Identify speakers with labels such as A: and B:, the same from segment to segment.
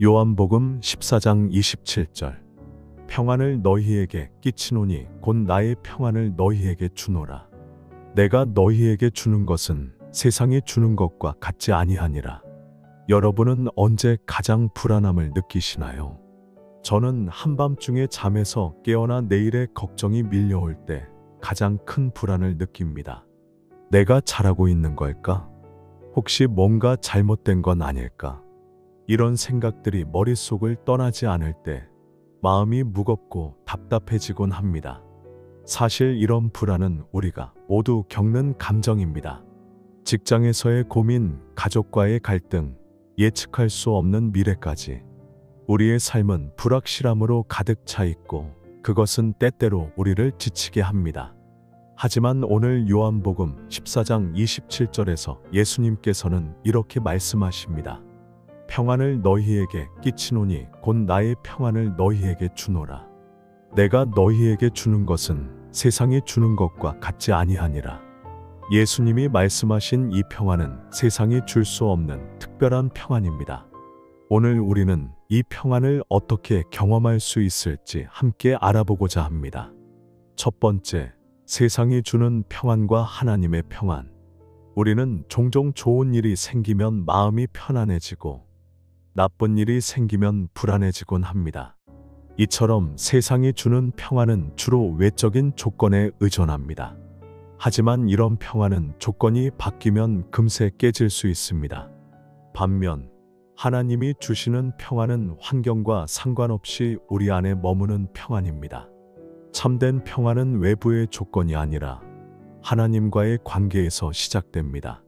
A: 요한복음 14장 27절. 평안을 너희에게 끼치노니 곧 나의 평안을 너희에게 주노라. 내가 너희에게 주는 것은 세상이 주는 것과 같지 아니하니라. 여러분은 언제 가장 불안함을 느끼시나요? 저는 한밤중에 잠에서 깨어나 내일의 걱정이 밀려올 때 가장 큰 불안을 느낍니다. 내가 잘하고 있는 걸까? 혹시 뭔가 잘못된 건 아닐까? 이런 생각들이 머릿속을 떠나지 않을 때 마음이 무겁고 답답해지곤 합니다. 사실 이런 불안은 우리가 모두 겪는 감정입니다. 직장에서의 고민, 가족과의 갈등, 예측할 수 없는 미래까지 우리의 삶은 불확실함으로 가득 차 있고 그것은 때때로 우리를 지치게 합니다. 하지만 오늘 요한복음 14장 27절에서 예수님께서는 이렇게 말씀하십니다. 평안을 너희에게 끼치노니 곧 나의 평안을 너희에게 주노라. 내가 너희에게 주는 것은 세상이 주는 것과 같지 아니하니라. 예수님이 말씀하신 이 평안은 세상이 줄 수 없는 특별한 평안입니다. 오늘 우리는 이 평안을 어떻게 경험할 수 있을지 함께 알아보고자 합니다. 첫 번째, 세상이 주는 평안과 하나님의 평안. 우리는 종종 좋은 일이 생기면 마음이 편안해지고 나쁜 일이 생기면 불안해지곤 합니다. 이처럼 세상이 주는 평안은 주로 외적인 조건에 의존합니다. 하지만 이런 평안은 조건이 바뀌면 금세 깨질 수 있습니다. 반면 하나님이 주시는 평안은 환경과 상관없이 우리 안에 머무는 평안입니다. 참된 평안은 외부의 조건이 아니라 하나님과의 관계에서 시작됩니다.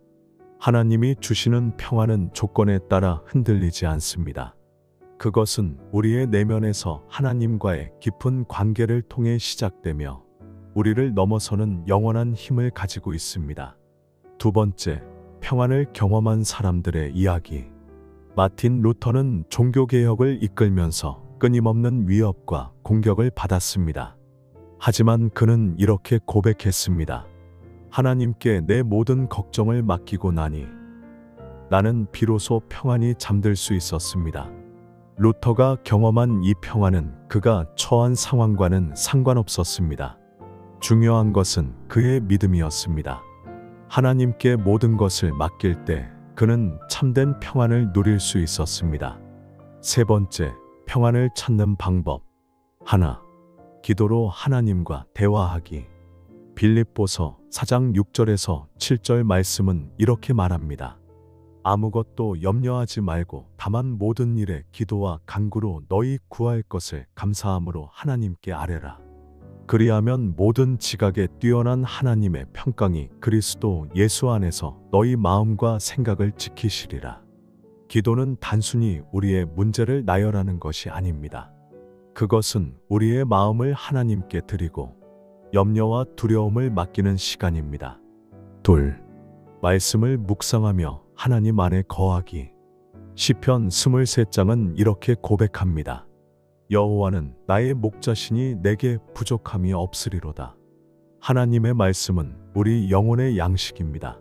A: 하나님이 주시는 평안은 조건에 따라 흔들리지 않습니다. 그것은 우리의 내면에서 하나님과의 깊은 관계를 통해 시작되며 우리를 넘어서는 영원한 힘을 가지고 있습니다. 두 번째, 평안을 경험한 사람들의 이야기. 마틴 루터는 종교개혁을 이끌면서 끊임없는 위협과 공격을 받았습니다. 하지만 그는 이렇게 고백했습니다. 하나님께 내 모든 걱정을 맡기고 나니 나는 비로소 평안히 잠들 수 있었습니다. 루터가 경험한 이 평안은 그가 처한 상황과는 상관없었습니다. 중요한 것은 그의 믿음이었습니다. 하나님께 모든 것을 맡길 때 그는 참된 평안을 누릴 수 있었습니다. 세 번째, 평안을 찾는 방법. 하나, 기도로 하나님과 대화하기. 빌립보서 4장 6절에서 7절 말씀은 이렇게 말합니다. 아무것도 염려하지 말고 다만 모든 일에 기도와 간구로 너희 구할 것을 감사함으로 하나님께 아뢰라. 그리하면 모든 지각에 뛰어난 하나님의 평강이 그리스도 예수 안에서 너희 마음과 생각을 지키시리라. 기도는 단순히 우리의 문제를 나열하는 것이 아닙니다. 그것은 우리의 마음을 하나님께 드리고 염려와 두려움을 맡기는 시간입니다. 둘, 말씀을 묵상하며 하나님 안에 거하기. 시편 23장은 이렇게 고백합니다. 여호와는 나의 목자시니 내게 부족함이 없으리로다. 하나님의 말씀은 우리 영혼의 양식입니다.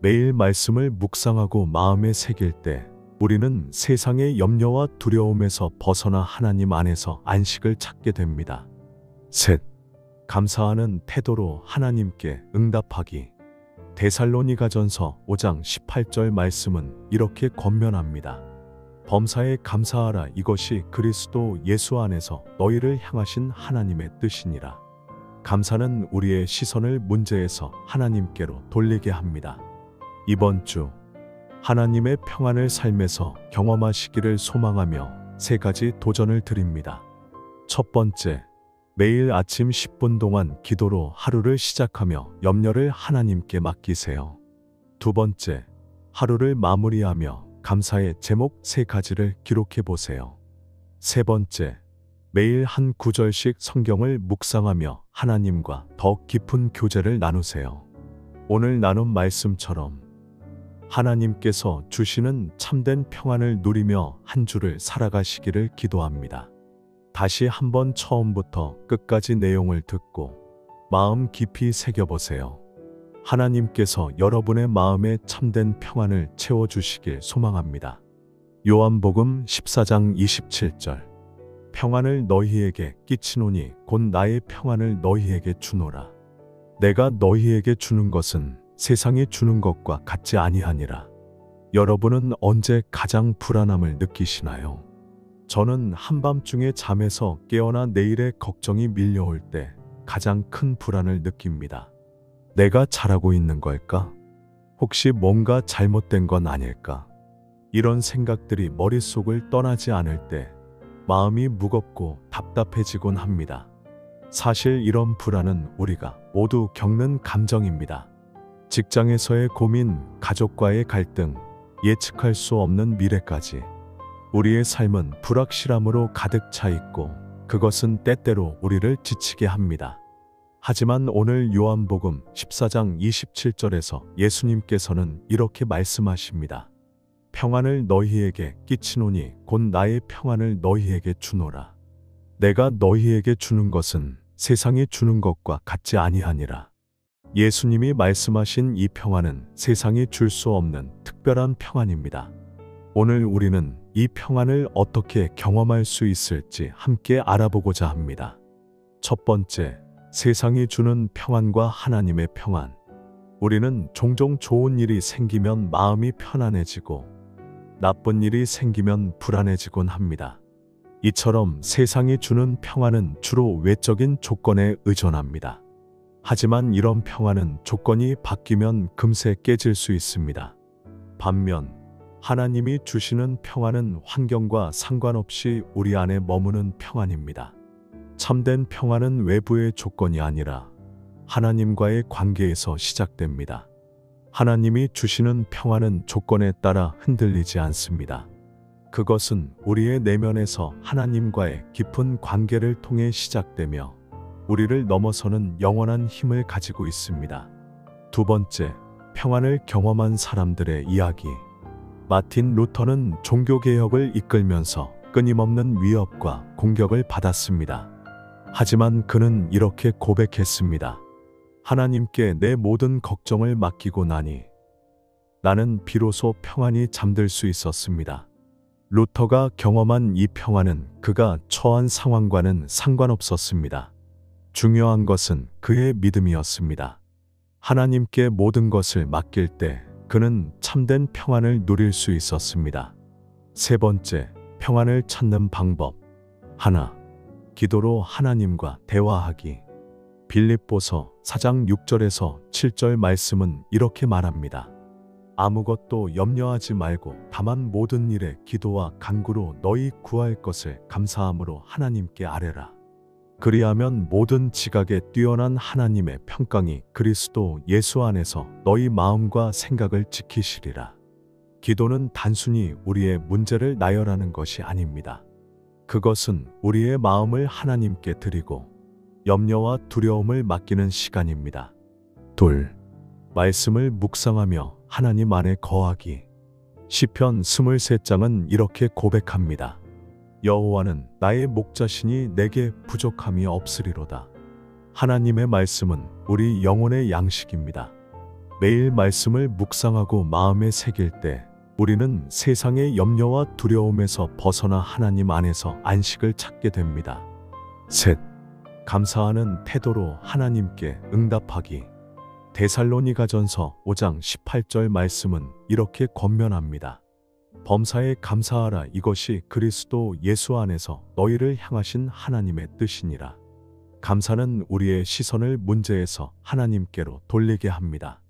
A: 매일 말씀을 묵상하고 마음에 새길 때 우리는 세상의 염려와 두려움에서 벗어나 하나님 안에서 안식을 찾게 됩니다. 셋, 감사하는 태도로 하나님께 응답하기. 데살로니가전서 5장 18절 말씀은 이렇게 권면합니다. 범사에 감사하라. 이것이 그리스도 예수 안에서 너희를 향하신 하나님의 뜻이니라. 감사는 우리의 시선을 문제에서 하나님께로 돌리게 합니다. 이번 주 하나님의 평안을 삶에서 경험하시기를 소망하며 세 가지 도전을 드립니다. 첫 번째, 매일 아침 10분 동안 기도로 하루를 시작하며 염려를 하나님께 맡기세요. 두 번째, 하루를 마무리하며 감사의 제목 3가지를 기록해 보세요. 세 번째, 매일 한 구절씩 성경을 묵상하며 하나님과 더 깊은 교제를 나누세요. 오늘 나눈 말씀처럼 하나님께서 주시는 참된 평안을 누리며 한 주를 살아가시기를 기도합니다. 다시 한번 처음부터 끝까지 내용을 듣고 마음 깊이 새겨보세요. 하나님께서 여러분의 마음에 참된 평안을 채워주시길 소망합니다. 요한복음 14장 27절. 평안을 너희에게 끼치노니 곧 나의 평안을 너희에게 주노라. 내가 너희에게 주는 것은 세상이 주는 것과 같지 아니하니라. 여러분은 언제 가장 불안함을 느끼시나요? 저는 한밤중에 잠에서 깨어나 내일의 걱정이 밀려올 때 가장 큰 불안을 느낍니다. 내가 잘하고 있는 걸까? 혹시 뭔가 잘못된 건 아닐까? 이런 생각들이 머릿속을 떠나지 않을 때 마음이 무겁고 답답해지곤 합니다. 사실 이런 불안은 우리가 모두 겪는 감정입니다. 직장에서의 고민, 가족과의 갈등, 예측할 수 없는 미래까지 우리의 삶은 불확실함으로 가득 차 있고 그것은 때때로 우리를 지치게 합니다. 하지만 오늘 요한복음 14장 27절에서 예수님께서는 이렇게 말씀하십니다. 평안을 너희에게 끼치노니 곧 나의 평안을 너희에게 주노라. 내가 너희에게 주는 것은 세상이 주는 것과 같지 아니하니라. 예수님이 말씀하신 이 평안은 세상이 줄 수 없는 특별한 평안입니다. 오늘 우리는 이 평안을 어떻게 경험할 수 있을지 함께 알아보고자 합니다. 첫 번째, 세상이 주는 평안과 하나님의 평안. 우리는 종종 좋은 일이 생기면 마음이 편안해지고 나쁜 일이 생기면 불안해지곤 합니다. 이처럼 세상이 주는 평안은 주로 외적인 조건에 의존합니다. 하지만 이런 평안은 조건이 바뀌면 금세 깨질 수 있습니다. 반면 하나님이 주시는 평안은 환경과 상관없이 우리 안에 머무는 평안입니다. 참된 평안은 외부의 조건이 아니라 하나님과의 관계에서 시작됩니다. 하나님이 주시는 평안은 조건에 따라 흔들리지 않습니다. 그것은 우리의 내면에서 하나님과의 깊은 관계를 통해 시작되며 우리를 넘어서는 영원한 힘을 가지고 있습니다. 두 번째, 평안을 경험한 사람들의 이야기. 마틴 루터는 종교개혁을 이끌면서 끊임없는 위협과 공격을 받았습니다. 하지만 그는 이렇게 고백했습니다. 하나님께 내 모든 걱정을 맡기고 나니 나는 비로소 평안히 잠들 수 있었습니다. 루터가 경험한 이 평안은 그가 처한 상황과는 상관없었습니다. 중요한 것은 그의 믿음이었습니다. 하나님께 모든 것을 맡길 때 그는 참된 평안을 누릴 수 있었습니다. 세 번째, 평안을 찾는 방법. 하나, 기도로 하나님과 대화하기. 빌립보서 4장 6절에서 7절 말씀은 이렇게 말합니다. 아무것도 염려하지 말고 다만 모든 일에 기도와 간구로 너희 구할 것을 감사함으로 하나님께 아뢰라. 그리하면 모든 지각에 뛰어난 하나님의 평강이 그리스도 예수 안에서 너희 마음과 생각을 지키시리라. 기도는 단순히 우리의 문제를 나열하는 것이 아닙니다. 그것은 우리의 마음을 하나님께 드리고 염려와 두려움을 맡기는 시간입니다. 둘, 말씀을 묵상하며 하나님 안에 거하기. 시편 23장은 이렇게 고백합니다. 여호와는 나의 목자시니 내게 부족함이 없으리로다. 하나님의 말씀은 우리 영혼의 양식입니다. 매일 말씀을 묵상하고 마음에 새길 때 우리는 세상의 염려와 두려움에서 벗어나 하나님 안에서 안식을 찾게 됩니다. 셋, 감사하는 태도로 하나님께 응답하기. 데살로니가전서 5장 18절 말씀은 이렇게 권면합니다. 범사에 감사하라. 이것이 그리스도 예수 안에서 너희를 향하신 하나님의 뜻이니라. 감사는 우리의 시선을 문제에서 하나님께로 돌리게 합니다.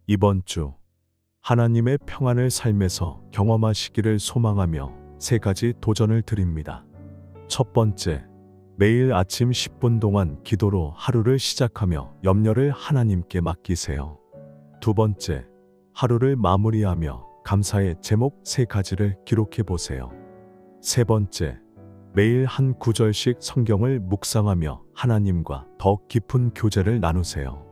A: 이번 주 하나님의 평안을 삶에서 경험하시기를 소망하며 세 가지 도전을 드립니다. 첫 번째, 매일 아침 10분 동안 기도로 하루를 시작하며 염려를 하나님께 맡기세요. 두 번째, 하루를 마무리하며 감사의 제목 3가지를 기록해 보세요. 세 번째, 매일 한 구절씩 성경을 묵상하며 하나님과 더 깊은 교제를 나누세요.